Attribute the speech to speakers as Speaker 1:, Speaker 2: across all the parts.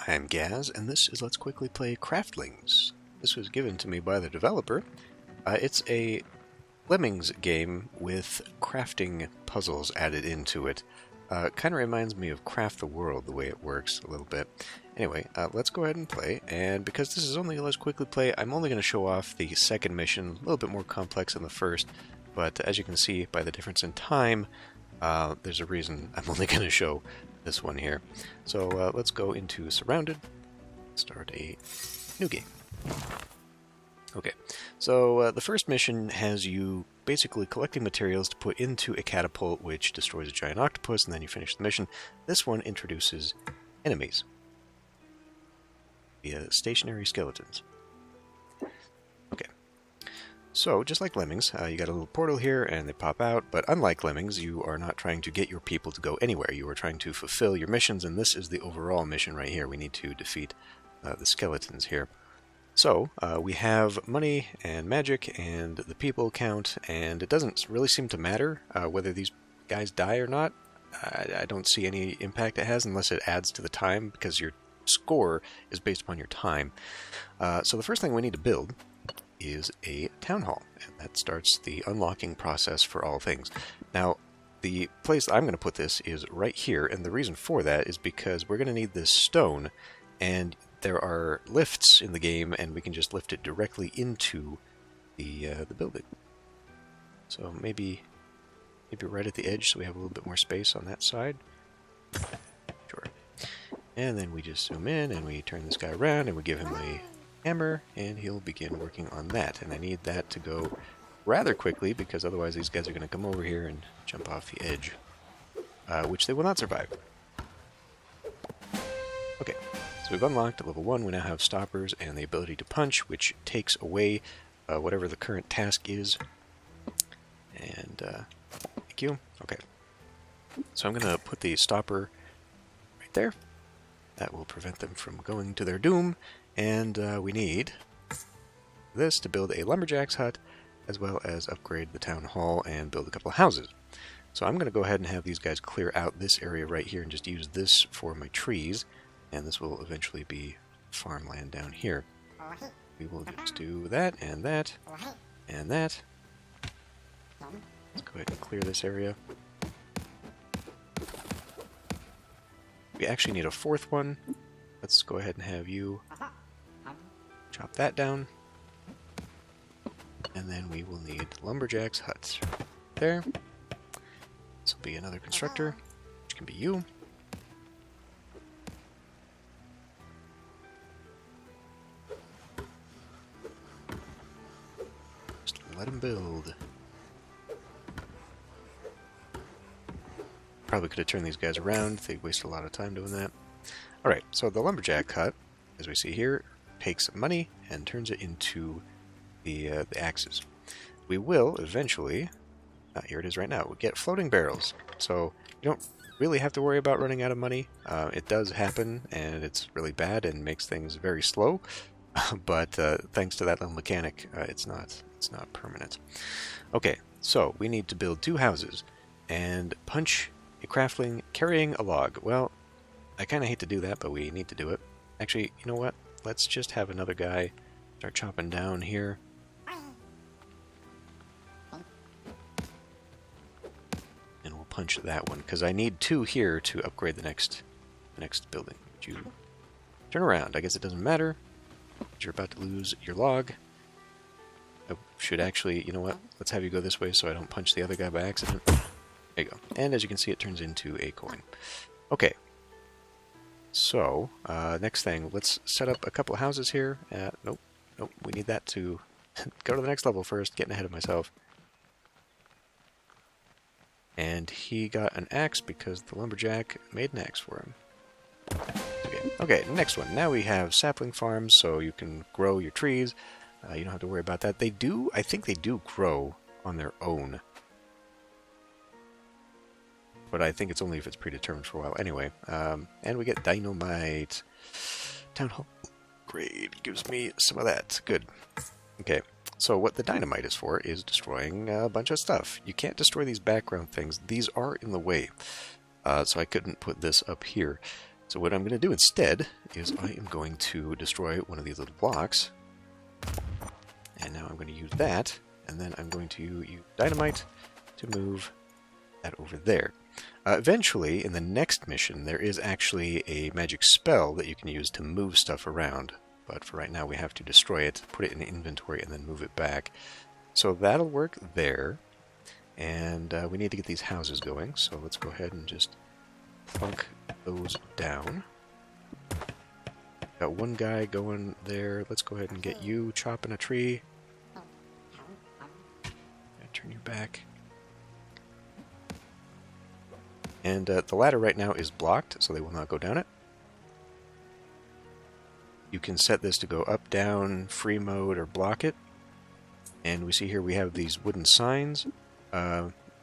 Speaker 1: I'm Gaz, and this is Let's Quickly Play Craftlings. This was given to me by the developer. It's a Lemmings game with crafting puzzles added into it. Kind of reminds me of Craft the World, the way it works a little bit. Anyway, let's go ahead and play, and because this is only a Let's Quickly Play, I'm only going to show off the second mission, a little bit more complex than the first, but as you can see by the difference in time, there's a reason I'm only going to show this one here. So let's go into Surrounded, start a new game. Okay, so the first mission has you basically collecting materials to put into a catapult which destroys a giant octopus, and then you finish the mission. This one introduces enemies. The stationary skeletons. Okay, so just like Lemmings, you got a little portal here and they pop out, but unlike Lemmings, you are not trying to get your people to go anywhere. You are trying to fulfill your missions, and this is the overall mission right here. We need to defeat the skeletons here. So, we have money and magic and the people count, and it doesn't really seem to matter whether these guys die or not. I don't see any impact it has unless it adds to the time, because your score is based upon your time. So the first thing we need to build is a town hall, and that starts the unlocking process for all things. Now, the place I'm going to put this is right here, and the reason for that is because we're going to need this stone, and there are lifts in the game, and we can just lift it directly into the building. So maybe right at the edge, so we have a little bit more space on that side. Sure. And then we just zoom in, and we turn this guy around, and we give him a hammer, and he'll begin working on that. And I need that to go rather quickly, because otherwise these guys are going to come over here and jump off the edge, which they will not survive. Okay. So we've unlocked at level 1, we now have stoppers and the ability to punch, which takes away whatever the current task is. And, thank you. Okay. So I'm going to put the stopper right there. That will prevent them from going to their doom. And we need this to build a lumberjack's hut, as well as upgrade the town hall and build a couple of houses. So I'm going to go ahead and have these guys clear out this area right here and just use this for my trees. And this will eventually be farmland down here. We will just do that, and that, and that. Let's go ahead and clear this area. We actually need a fourth one. Let's go ahead and have you chop that down. And then we will need lumberjacks' huts. There. This will be another constructor, which can be you. Let him build. Probably could have turned these guys around. They wasted a lot of time doing that. Alright, so the lumberjack hut, as we see here, takes money and turns it into the axes. We will eventually, here it is right now, we'll get floating barrels. So you don't really have to worry about running out of money. It does happen, and it's really bad and makes things very slow. But thanks to that little mechanic, it's not permanent. Okay, so we need to build 2 houses and punch a craftling carrying a log. Well, I kind of hate to do that, but we need to do it. Actually, you know what? Let's just have another guy start chopping down here. And we'll punch that one, because I need 2 here to upgrade the next building. Would you turn around? I guess it doesn't matter. You're about to lose your log. I should actually, you know what? Let's have you go this way so I don't punch the other guy by accident. There you go. And as you can see, it turns into a coin. Okay. So, next thing, let's set up a couple of houses here. Nope. We need that to go to the next level first. Getting ahead of myself. And he got an axe because the lumberjack made an axe for him. Okay, next one. Now we have sapling farms, so you can grow your trees. You don't have to worry about that. I think they do grow on their own. But I think it's only if it's predetermined for a while. Anyway, and we get dynamite. Town hall upgrade gives me some of that. Good. Okay, so what the dynamite is for is destroying a bunch of stuff. You can't destroy these background things. These are in the way. So I couldn't put this up here. So what I'm going to do instead is I am going to destroy one of these little blocks. And now I'm going to use that, and then I'm going to use dynamite to move that over there. Eventually, in the next mission, there is actually a magic spell that you can use to move stuff around. But for right now, we have to destroy it, put it in the inventory, and then move it back. So that'll work there. And we need to get these houses going, so let's go ahead and just plunk those down. Got one guy going there. Let's go ahead and get you chopping a tree. Turn your back. And the ladder right now is blocked, so they will not go down it. You can set this to go up, down, free mode, or block it. And we see here we have these wooden signs.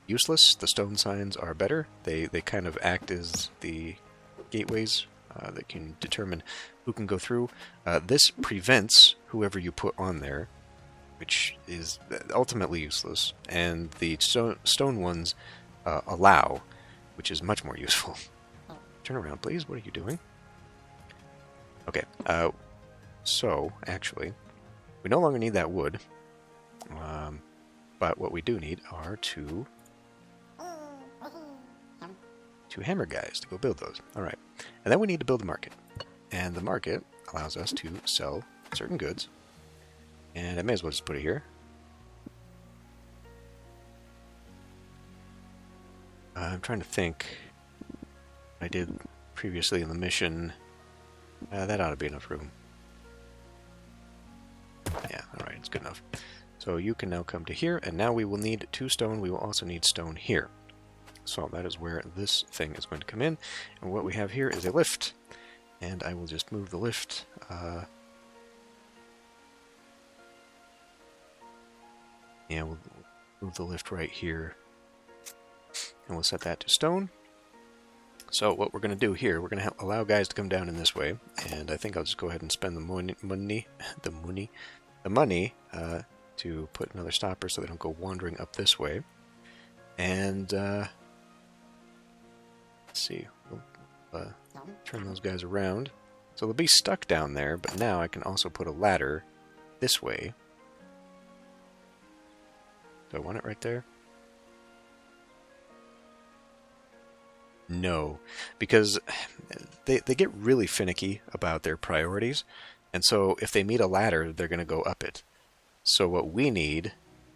Speaker 1: Useless. The stone signs are better. They kind of act as the gateways that can determine who can go through. This prevents whoever you put on there, which is ultimately useless. And the stone ones allow, which is much more useful. Turn around, please. What are you doing? Okay. So, actually, we no longer need that wood. But what we do need are two hammer guys to go build those. Alright. And then we need to build a market. And the market allows us to sell certain goods. And I may as well just put it here. I'm trying to think. I did previously in the mission. That ought to be enough room. Yeah, alright, it's good enough. So you can now come to here, and now we will need 2 stone. We will also need stone here. So that is where this thing is going to come in. And what we have here is a lift. And I will just move the lift. Yeah, we'll move the lift right here. And we'll set that to stone. So what we're going to do here, we're going to allow guys to come down in this way. And I think I'll just go ahead and spend the money to put another stopper so they don't go wandering up this way. And let's see, we'll turn those guys around. So they'll be stuck down there, but now I can also put a ladder this way. Do I want it right there? No, because they get really finicky about their priorities, and so if they meet a ladder, they're going to go up it. So what we need,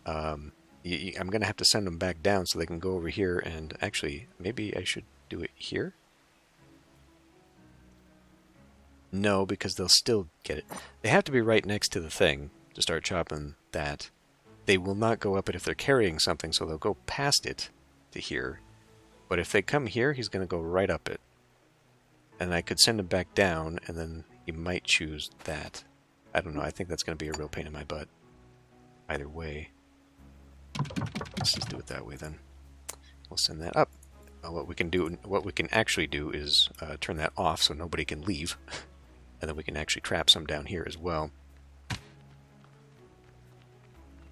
Speaker 1: I'm going to have to send them back down so they can go over here, and actually, maybe I should do it here? No, because they'll still get it. They have to be right next to the thing to start chopping that. They will not go up it if they're carrying something, so they'll go past it to here. But if they come here, he's going to go right up it. And I could send him back down, and then he might choose that. I don't know, I think that's going to be a real pain in my butt. Either way. Let's just do it that way then. We'll send that up. What we can actually do is turn that off so nobody can leave. And then we can actually trap some down here as well.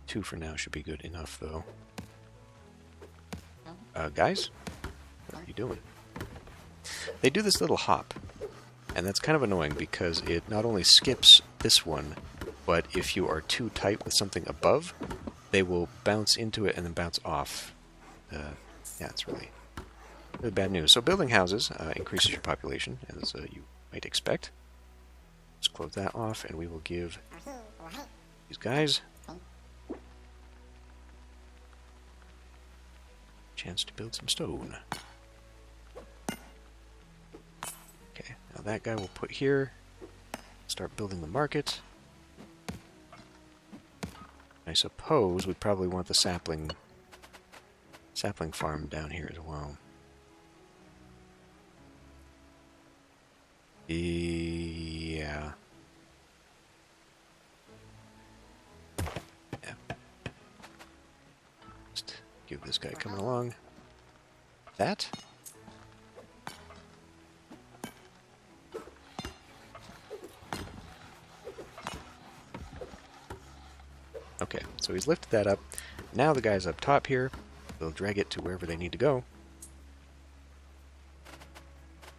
Speaker 1: 2 for now should be good enough, though. Guys? What are you doing? They do this little hop. And that's kind of annoying because it not only skips this one, but if you are too tight with something above, they will bounce into it and then bounce off. Yeah, it's really bad news. So building houses increases your population, as you might expect. Let's close that off, and we will give these guys a chance to build some stone. Okay, now that guy we'll put here. Start building the market. I suppose we probably want the sapling farm down here as well. Yeah. Just give this guy coming along that. Okay, so he's lifted that up. Now the guys up top here, they'll drag it to wherever they need to go.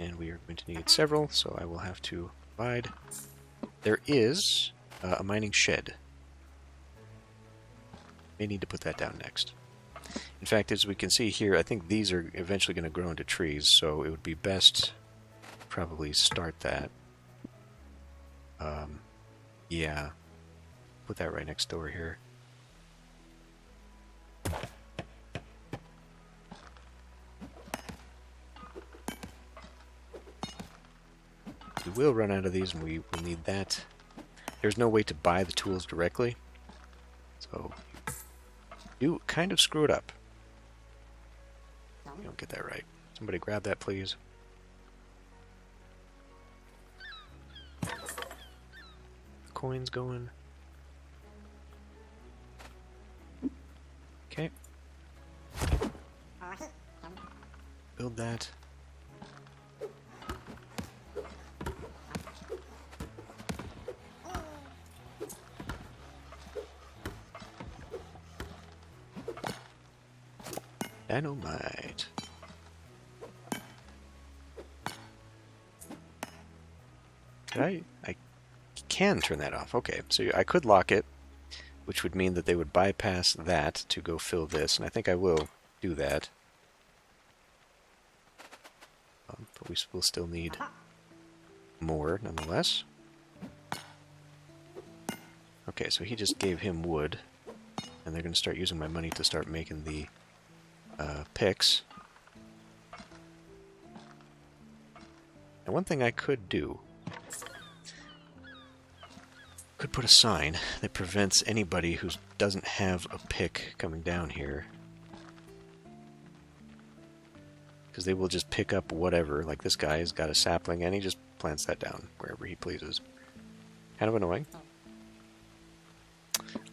Speaker 1: And we are going to need several, so I will have to provide. There is a mining shed. May need to put that down next. In fact, as we can see here, I think these are eventually going to grow into trees, so it would be best to probably start that. Yeah. Put that right next door here. We will run out of these, and we will need that. There's no way to buy the tools directly, so you kind of screw it up. You don't get that right. Somebody grab that, please. Coins going. Okay. Build that. Dynamite. I can turn that off. Okay, so I could lock it, which would mean that they would bypass that to go fill this, and I think I will do that. But we will still need more, nonetheless. Okay, so he just gave him wood, and they're going to start using my money to start making the picks. Now, one thing I could do, could put a sign that prevents anybody who doesn't have a pick coming down here, because they will just pick up whatever. Like this guy has got a sapling and he just plants that down wherever he pleases. Kind of annoying.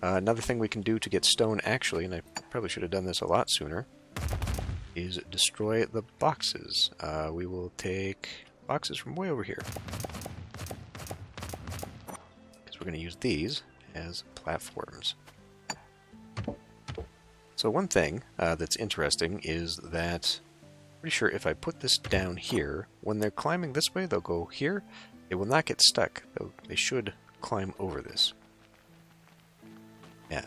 Speaker 1: Another thing we can do to get stone, actually, and I probably should have done this a lot sooner, is destroy the boxes. We will take boxes from way over here, because we're going to use these as platforms. So one thing that's interesting is that I'm pretty sure if I put this down here, when they're climbing this way, they'll go here. They will not get stuck. They should climb over this. Yeah.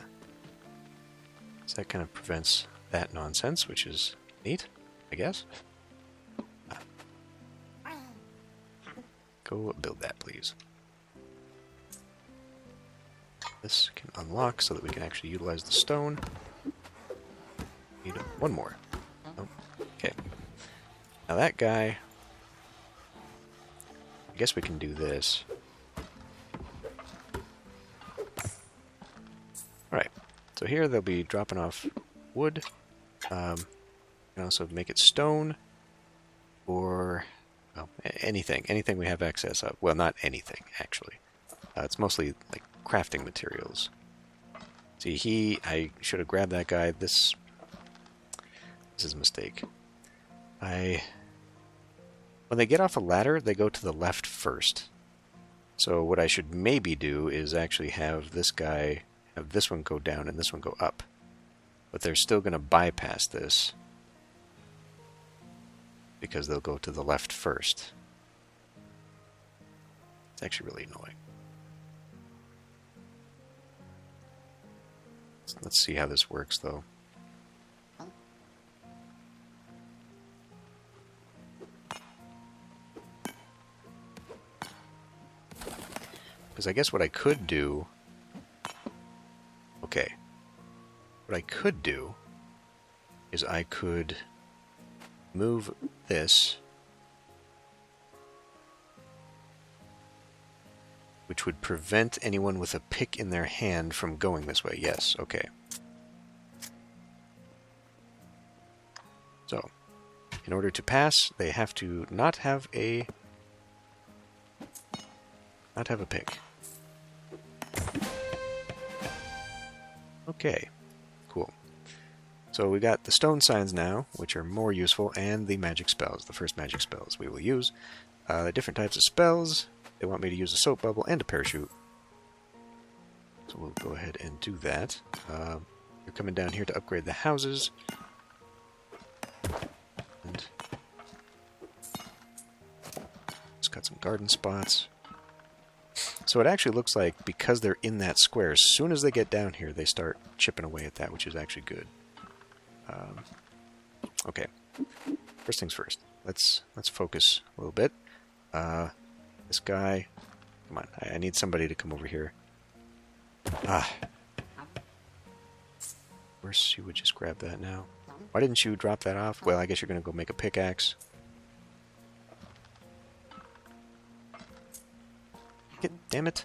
Speaker 1: So that kind of prevents that nonsense, which is neat, I guess. Go build that, please. This can unlock so that we can actually utilize the stone. Need one more. Oh, okay. Now that guy, I guess we can do this. Alright, so here they'll be dropping off wood. You can also make it stone, or well, anything we have excess of. Well, not anything, actually. It's mostly like crafting materials. See, I should have grabbed that guy. This is a mistake. When they get off a ladder, they go to the left first. So what I should maybe do is actually have this guy, have this one go down and this one go up. But they're still going to bypass this, because they'll go to the left first. It's actually really annoying. Let's see how this works, though. Because I guess what I could do... Okay. What I could do is I could move this, which would prevent anyone with a pick in their hand from going this way. Yes, okay. So, in order to pass, they have to not have a pick. Okay, cool. So we got the stone signs now, which are more useful, and the magic spells, the first magic spells we will use. Different types of spells. They want me to use a soap bubble and a parachute. So we'll go ahead and do that. You're coming down here to upgrade the houses. And got some garden spots. So it actually looks like, because they're in that square, as soon as they get down here, they start chipping away at that, which is actually good. Okay, first things first. Let's focus a little bit. This guy, come on, I need somebody to come over here. Of course, you would just grab that now. Why didn't you drop that off? Well, I guess you're going to go make a pickaxe. Damn it.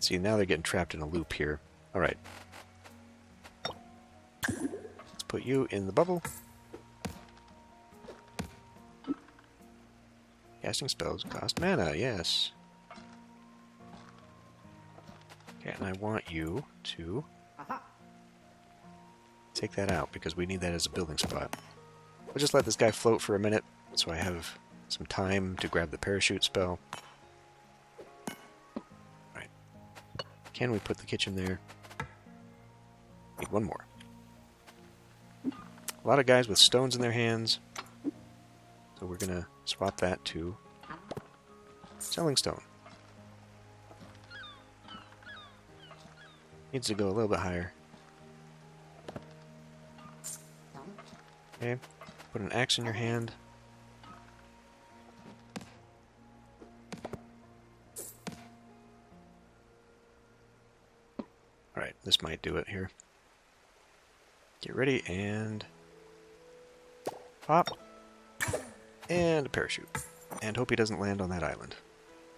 Speaker 1: See, now they're getting trapped in a loop here. Alright. Let's put you in the bubble. Casting spells cost mana, yes. Okay, and I want you to take that out, because we need that as a building spot. We'll just let this guy float for a minute, so I have some time to grab the parachute spell. Alright. Can we put the kitchen there? Need one more. A lot of guys with stones in their hands, so we're going to swap that to selling stone. Needs to go a little bit higher. Okay, put an axe in your hand. Alright, this might do it here. Get ready and pop. And a parachute. And hope he doesn't land on that island.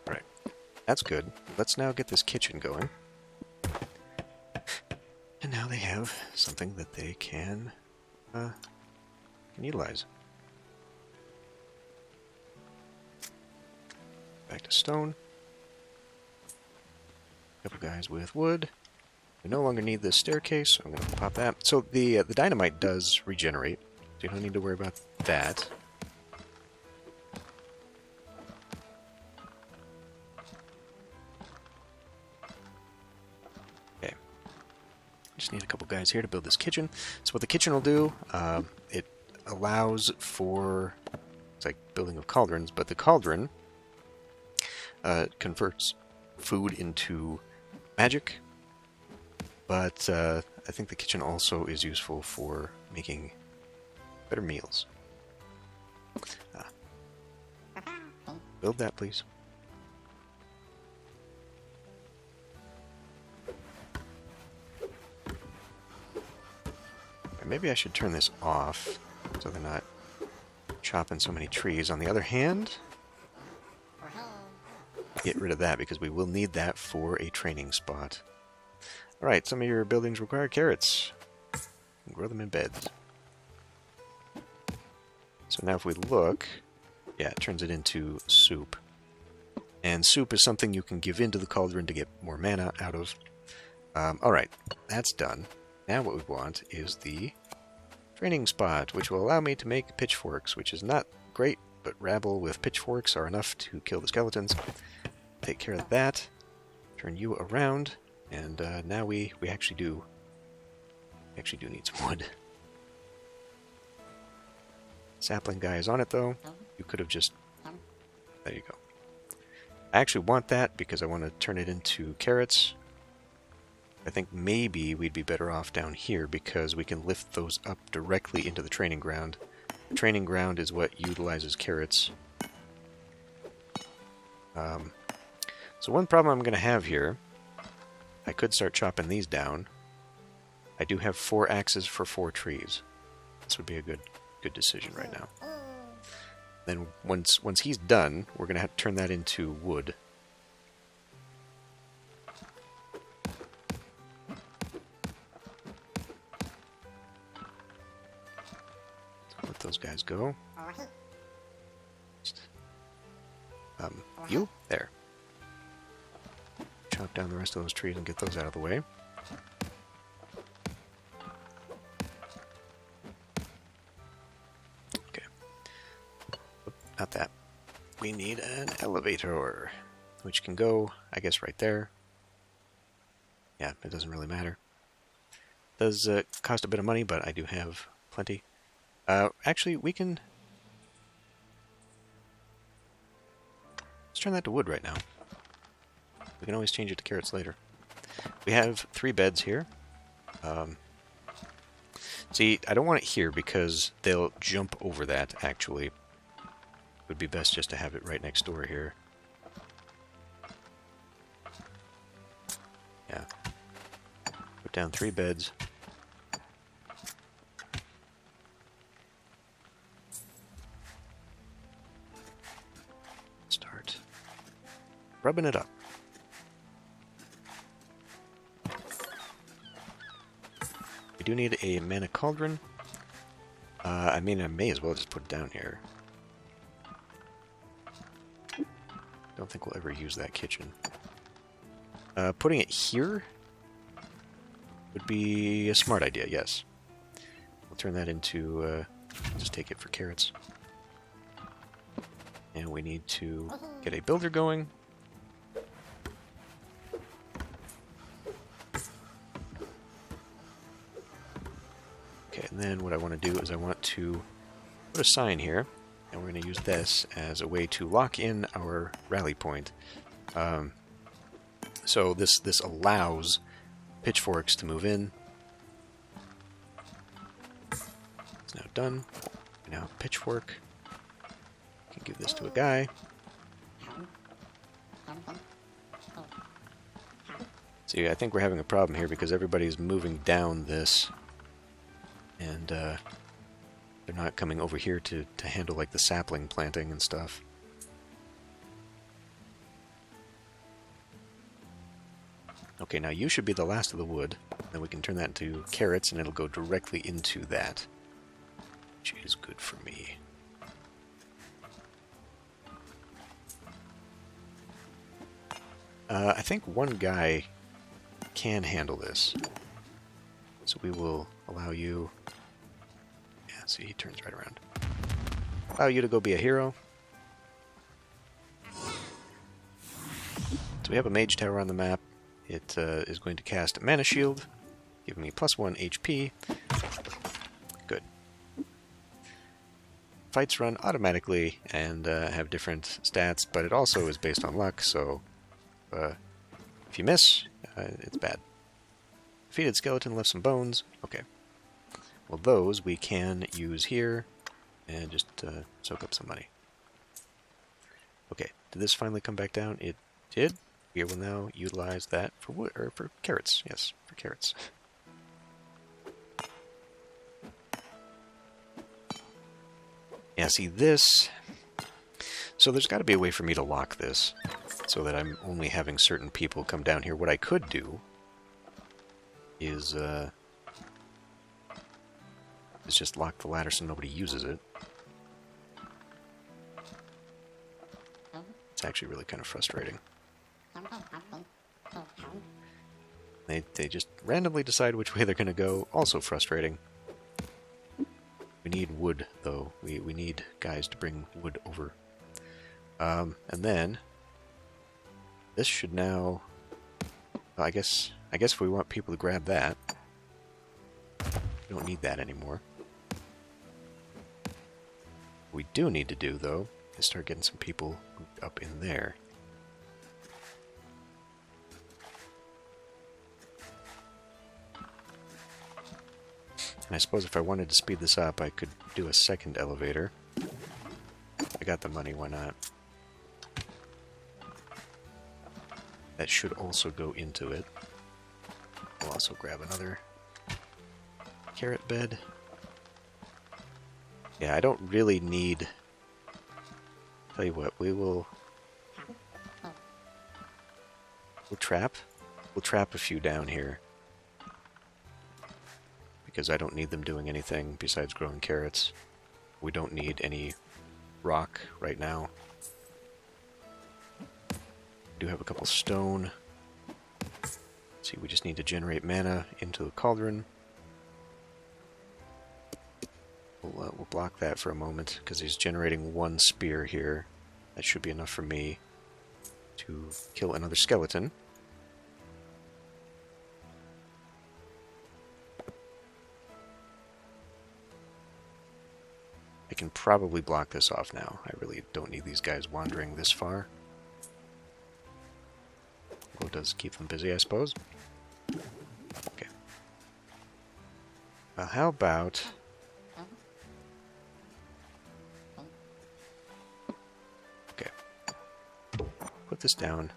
Speaker 1: Alright, that's good. Let's now get this kitchen going. And now they have something that they can utilize. Back to stone. Couple guys with wood. We no longer need this staircase, so I'm going to pop that. So the dynamite does regenerate, so you don't need to worry about that. Okay. Just need a couple guys here to build this kitchen. So what the kitchen will do, it allows for, it's like building of cauldrons, but the cauldron converts food into magic. But I think the kitchen also is useful for making better meals. Build that, please. Maybe I should turn this off so they're not chopping so many trees. On the other hand, get rid of that because we will need that for a training spot. Alright, some of your buildings require carrots. Grow them in beds. So now if we look, yeah, it turns it into soup. And soup is something you can give into the cauldron to get more mana out of. Alright, that's done. Now what we want is the training spot, which will allow me to make pitchforks, which is not great, but rabble with pitchforks are enough to kill the skeletons. Take care of that. Turn you around. And now we actually do need some wood. Sapling guy is on it though. You could have just, there you go. I actually want that because I want to turn it into carrots. I think maybe we'd be better off down here because we can lift those up directly into the training ground. The training ground is what utilizes carrots. So one problem I'm going to have here, I could start chopping these down. I do have 4 axes for 4 trees. This would be a good decision right now. Then once he's done, we're going to have to turn that into wood. So let those guys go. You? There. Chop down the rest of those trees and get those out of the way. Okay. Not that. We need an elevator, which can go, I guess, right there. Yeah, it doesn't really matter. It does cost a bit of money, but I do have plenty. Actually, we can... turn that to wood right now. We can always change it to carrots later. We have 3 beds here. See, I don't want it here because they'll jump over that, actually. It would be best just to have it right next door here. Yeah. Put down 3 beds. Start rubbing it up. We do need a mana cauldron. I mean, I may as well just put it down here. Don't think we'll ever use that kitchen. Putting it here would be a smart idea, yes. We'll turn that into... just take it for carrots. And we need to get a builder going. Okay, and then what I want to do is I want to put a sign here, and we're going to use this as a way to lock in our rally point. So this allows pitchforks to move in. It's now done. We now have pitchfork. We can give this to a guy. See, I think we're having a problem here because everybody's moving down this, and they're not coming over here to handle like the sapling planting and stuff. Okay, now you should be the last of the wood. Then we can turn that into carrots, and it'll go directly into that, which is good for me. I think one guy can handle this, so we will allow you... Yeah, see, he turns right around. Allow you to go be a hero. So we have a mage tower on the map. It is going to cast a mana shield, giving me +1 HP. Good. Fights run automatically and have different stats, but it also is based on luck, so if you miss, it's bad. Defeated skeleton left some bones. Okay. Well, those we can use here and just soak up some money. Okay, did this finally come back down? It did. We will now utilize that for wood, or for carrots. Yes, for carrots. Yeah, see this... So there's got to be a way for me to lock this, so that I'm only having certain people come down here. What I could do is just lock the ladder so nobody uses it. It's actually really kind of frustrating. They just randomly decide which way they're going to go. Also frustrating. We need wood, though. We need guys to bring wood over. And then this should now... Well, I guess if we want people to grab that, we don't need that anymore. What we do need to do, though, is start getting some people up in there. And I suppose if I wanted to speed this up, I could do a second elevator. I got the money, why not? That should also go into it. We'll also grab another carrot bed. Yeah, I don't really need... Tell you what, we'll trap. We'll trap a few down here. Because I don't need them doing anything besides growing carrots. We don't need any rock right now. We do have a couple stone. See, we just need to generate mana into the cauldron. We'll block that for a moment, because he's generating 1 spear here. That should be enough for me to kill another skeleton. I can probably block this off now. I really don't need these guys wandering this far. it does keep them busy, I suppose. Okay. How about... Okay. Put this down.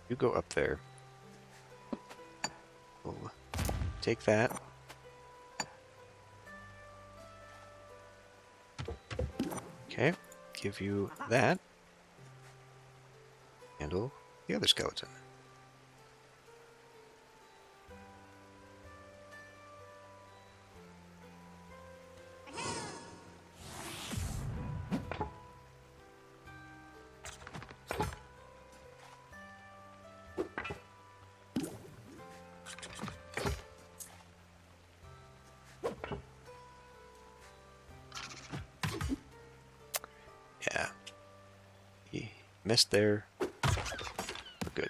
Speaker 1: You go up there. We'll take that. Okay. Give you that. Handle the other skeleton. Yeah. He missed there. Good.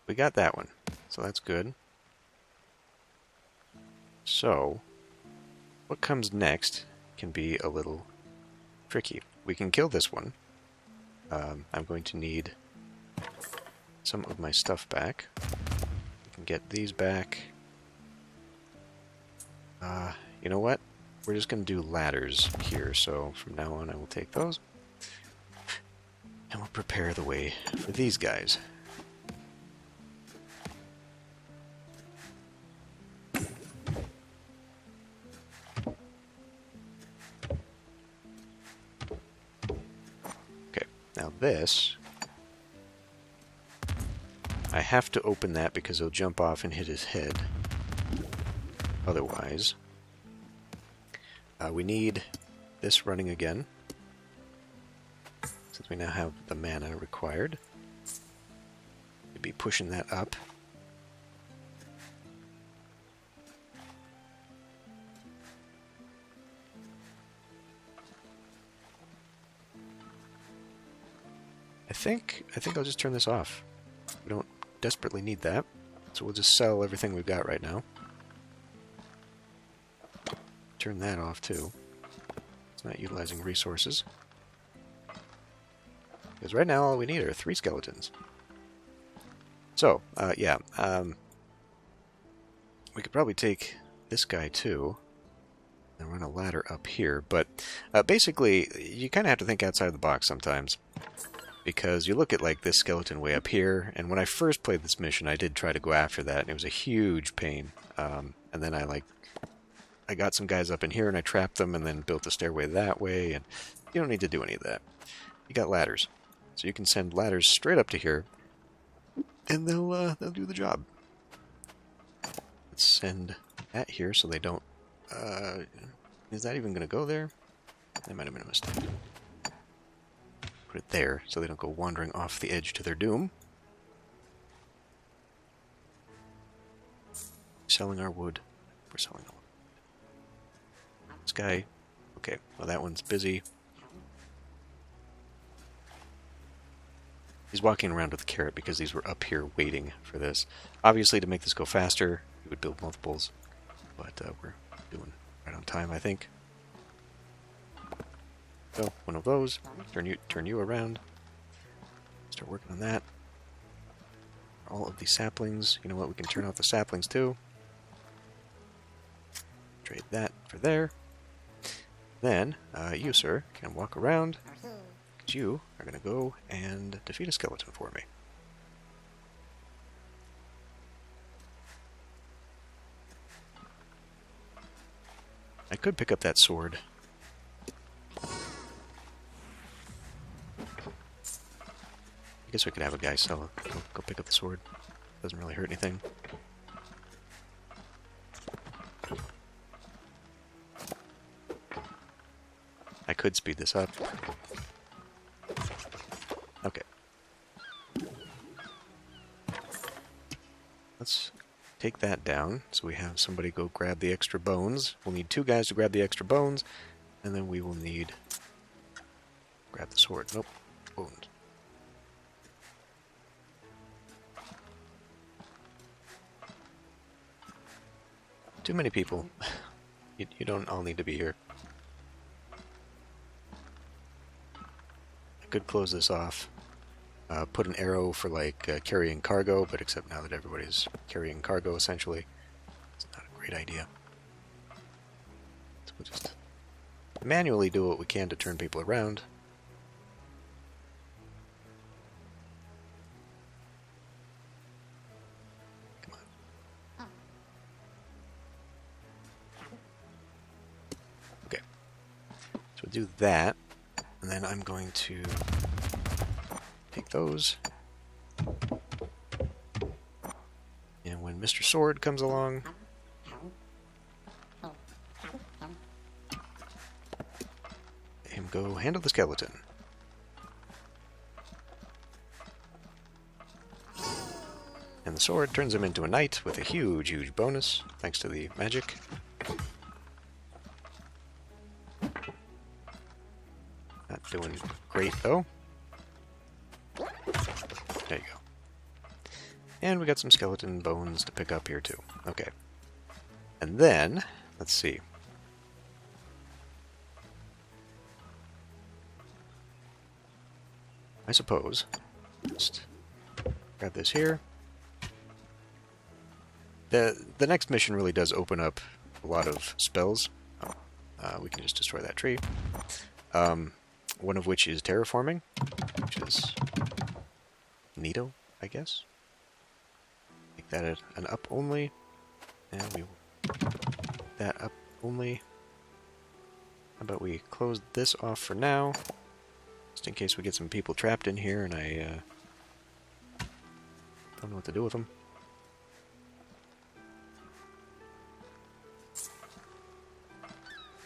Speaker 1: We got that one, so that's good. So, what comes next can be a little tricky. We can kill this one. I'm going to need some of my stuff back. We can get these back. You know what? We're just going to do ladders here, so from now on I will take those. And we'll prepare the way for these guys. Okay, now this... I have to open that because he'll jump off and hit his head. Otherwise... we need this running again. Since we now have the mana required. We'd be pushing that up. I think I'll just turn this off. We don't desperately need that, so we'll just sell everything we've got right now. Turn that off too. It's not utilizing resources. Because right now all we need are 3 skeletons. So, yeah. We could probably take this guy too. And run a ladder up here. But basically, you kind of have to think outside the box sometimes. Because you look at like this skeleton way up here. And when I first played this mission, I did try to go after that. And it was a huge pain. And then I got some guys up in here and I trapped them and then built a stairway that way. And you don't need to do any of that. You got ladders. So you can send ladders straight up to here, and they'll do the job. Let's send that here so they don't... is that even going to go there? That might have been a mistake. Put it there so they don't go wandering off the edge to their doom. Selling our wood. We're selling our wood. This guy... Okay, well that one's busy. He's walking around with a carrot because these were up here waiting for this. Obviously, to make this go faster, we would build multiples. But we're doing right on time, I think. So, one of those. Turn you around. Start working on that. All of the saplings. You know what? We can turn off the saplings too. Trade that for there. Then, you, sir, can walk around. You are going to go and defeat a skeleton for me. I could pick up that sword. I guess we could have a guy sell it. Go pick up the sword. Doesn't really hurt anything. I could speed this up. Okay. Let's take that down so we have somebody go grab the extra bones. We'll need 2 guys to grab the extra bones, and then we will need... Grab the sword. Nope. Bones. Too many people. You don't all need to be here. I could close this off. put an arrow for like carrying cargo, but except now that everybody's carrying cargo, essentially, it's not a great idea. So we'll just manually do what we can to turn people around. Come on. Okay. So we'll do that, and then I'm going to take those. And when Mr. Sword comes along, let him go handle the skeleton. And the sword turns him into a knight with a huge, huge bonus, thanks to the magic. Not doing great, though. There you go. And we got some skeleton bones to pick up here, too. Okay. And then, let's see. I suppose. Just grab this here. The next mission really does open up a lot of spells. We can just destroy that tree. One of which is terraforming, which is neato, I guess. Make that an up only, and we will make that up only. How about we close this off for now, just in case we get some people trapped in here and I don't know what to do with them.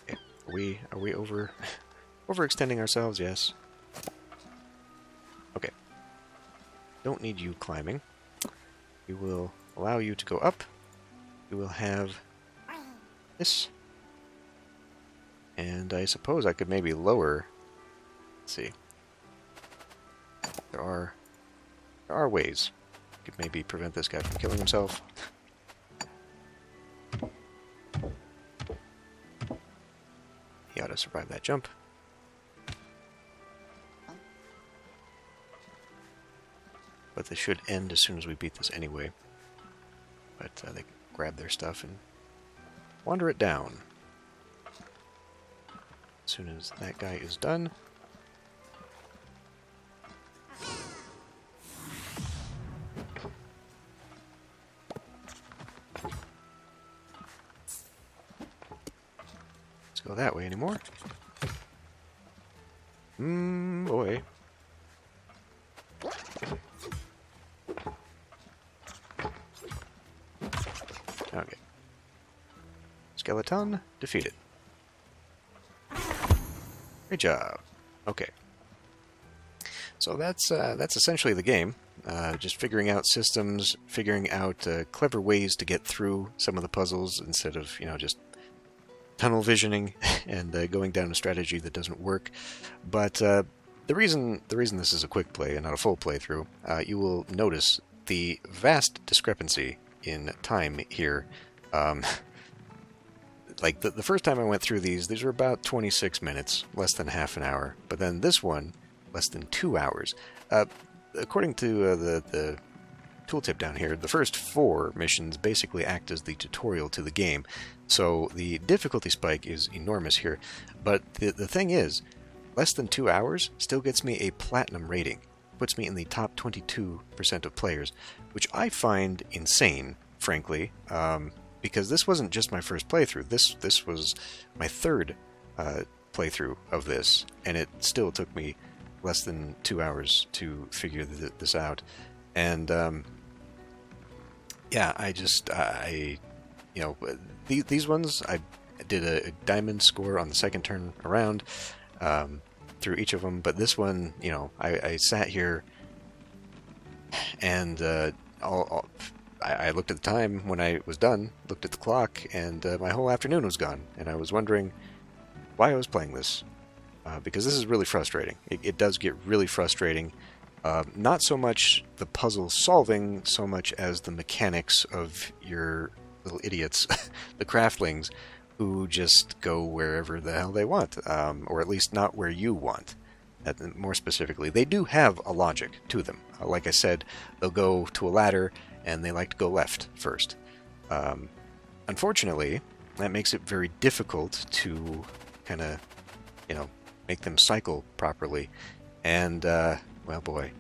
Speaker 1: Okay. Are we overextending ourselves? Yes. Okay. Don't need you climbing. We will allow you to go up. We will have this. And I suppose I could maybe lower. Let's see. There are ways. Could maybe prevent this guy from killing himself. He ought to survive that jump. But this should end as soon as we beat this anyway. But they can grab their stuff and wander it down. As soon as that guy is done. Let's go that way anymore. Boy. Okay. Skeleton defeated. Great job. Okay. So that's essentially the game. Just figuring out systems, figuring out clever ways to get through some of the puzzles instead of, just tunnel visioning and going down a strategy that doesn't work. But the reason this is a quick play and not a full playthrough, you will notice the vast discrepancy in time here. Like the first time I went through these were about 26 minutes, less than half an hour. But then this one, less than 2 hours. According to the tooltip down here, the first 4 missions basically act as the tutorial to the game. So the difficulty spike is enormous here. But the thing is, less than 2 hours still gets me a platinum rating. Puts me in the top 22% of players, which I find insane, frankly, because this wasn't just my first playthrough. This was my third playthrough of this, and it still took me less than 2 hours to figure this out. And yeah, these ones I did a diamond score on the second turn around. Through each of them, but this one, I sat here and I looked at the time when I was done, looked at the clock, and my whole afternoon was gone, and I was wondering why I was playing this, because this is really frustrating. It does get really frustrating, not so much the puzzle solving, so much as the mechanics of your little idiots, the Craftlings, who just go wherever the hell they want, or at least not where you want. more specifically, they do have a logic to them. Like I said, they'll go to a ladder, and they like to go left first. Unfortunately, that makes it very difficult to kind of, make them cycle properly. And, well, boy.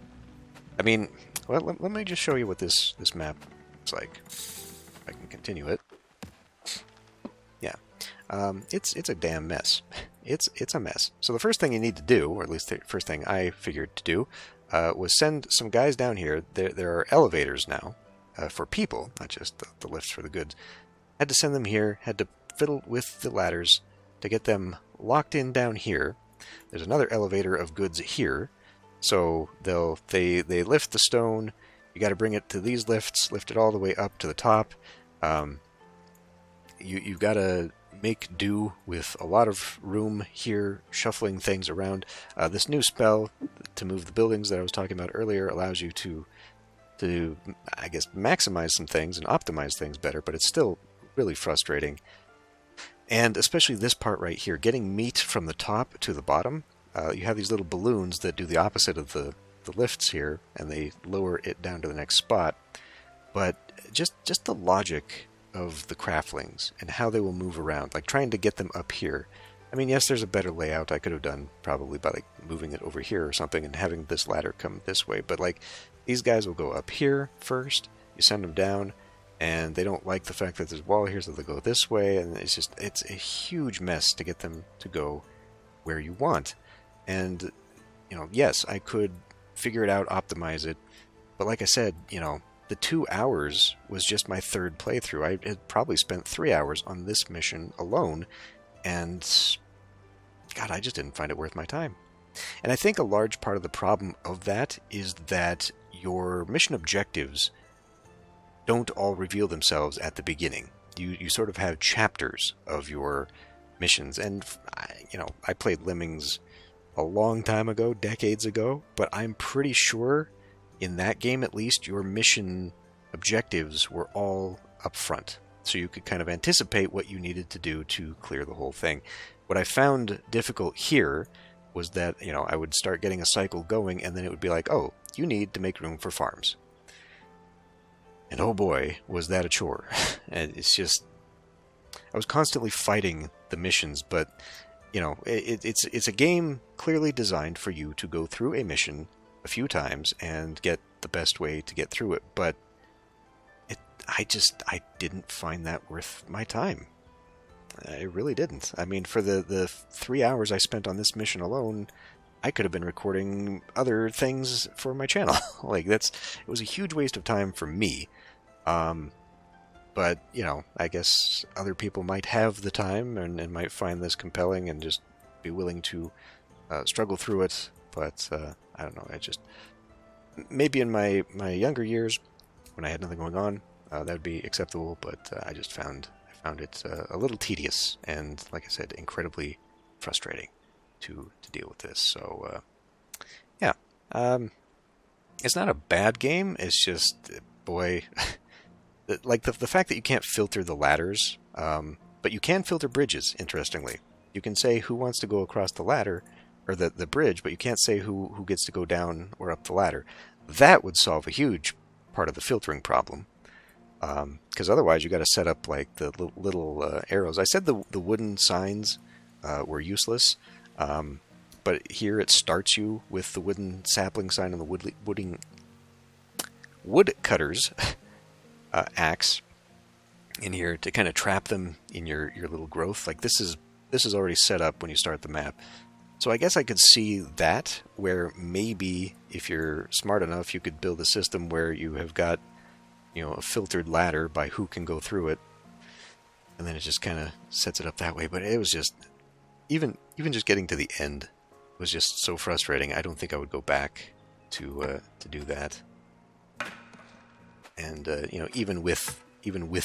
Speaker 1: I mean, well, let me just show you what this map looks like. If I can continue it. Yeah. It's a damn mess. It's a mess. So the first thing you need to do, or at least the first thing I figured to do, was send some guys down here. There are elevators now for people, not just the lifts for the goods. Had to send them here, had to fiddle with the ladders to get them locked in down here. There's another elevator of goods here. So they lift the stone. You got to bring it to these lifts, lift it all the way up to the top. You've got to make do with a lot of room here, shuffling things around. This new spell to move the buildings that I was talking about earlier allows you to I guess, maximize some things and optimize things better, but it's still really frustrating. And especially this part right here, getting meat from the top to the bottom. You have these little balloons that do the opposite of the lifts here, and they lower it down to the next spot. But just the logic of the craftlings and how they will move around, like trying to get them up here. I mean, yes, there's a better layout I could have done probably by like moving it over here or something and having this ladder come this way, but like these guys will go up here first, you send them down, and they don't like the fact that there's a wall here, so they'll go this way, and it's a huge mess to get them to go where you want. And, yes, I could figure it out, optimize it, but like I said, the 2 hours was just my third playthrough. I had probably spent 3 hours on this mission alone, and God, I just didn't find it worth my time. And I think a large part of the problem of that is that your mission objectives don't all reveal themselves at the beginning. You sort of have chapters of your missions, and I played Lemmings a long time ago, decades ago, but I'm pretty sure in that game at least your mission objectives were all up front, so you could kind of anticipate what you needed to do to clear the whole thing. What I found difficult here was that I would start getting a cycle going, and then it would be like, oh, you need to make room for farms. And oh boy, was that a chore. And it's just, I was constantly fighting the missions, but it's a game clearly designed for you to go through a mission a few times and get the best way to get through it. But I didn't find that worth my time. I really didn't. I mean, for the 3 hours I spent on this mission alone, I could have been recording other things for my channel. It was a huge waste of time for me. But, I guess other people might have the time and might find this compelling and just be willing to struggle through it. But, I don't know, maybe in my younger years, when I had nothing going on, that would be acceptable, but I found it a little tedious and, like I said, incredibly frustrating to deal with this. So, yeah. It's not a bad game, it's just, boy... Like the fact that you can't filter the ladders, but you can filter bridges, interestingly. You can say who wants to go across the ladder, or the bridge, but you can't say who gets to go down or up the ladder. That would solve a huge part of the filtering problem. Because otherwise you got to set up like the little arrows. I said the wooden signs were useless, but here it starts you with the wooden sapling sign and the woodcutter's axe in here to kind of trap them in your little growth. Like this is already set up when you start the map. So I guess I could see that, where maybe if you're smart enough, you could build a system where you have got, a filtered ladder by who can go through it, and then it just kind of sets it up that way. But it was just, even just getting to the end was just so frustrating. I don't think I would go back to do that. And even with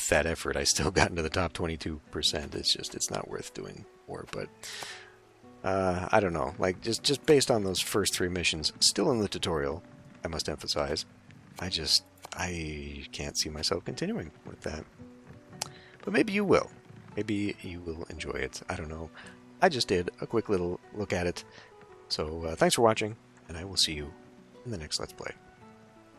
Speaker 1: that effort, I still got into the top 22%. It's not worth doing more. But I don't know. Like just based on those first 3 missions, still in the tutorial, I must emphasize, I can't see myself continuing with that. But maybe you will. Maybe you will enjoy it. I don't know. I just did a quick little look at it. So thanks for watching, and I will see you in the next Let's Play.